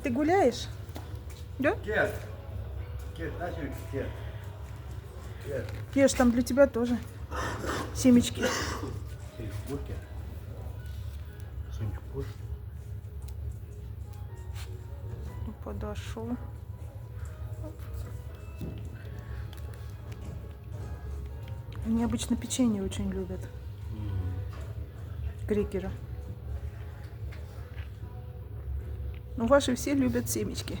Ты гуляешь? Да? Кет. Кет, начали кет. Кет. Ешь, там для тебя тоже семечки. Сидишь в куртке. Сонечку кушай. Подошел. Они обычно печенье очень любят. Крекеры. Ну, ваши все любят семечки.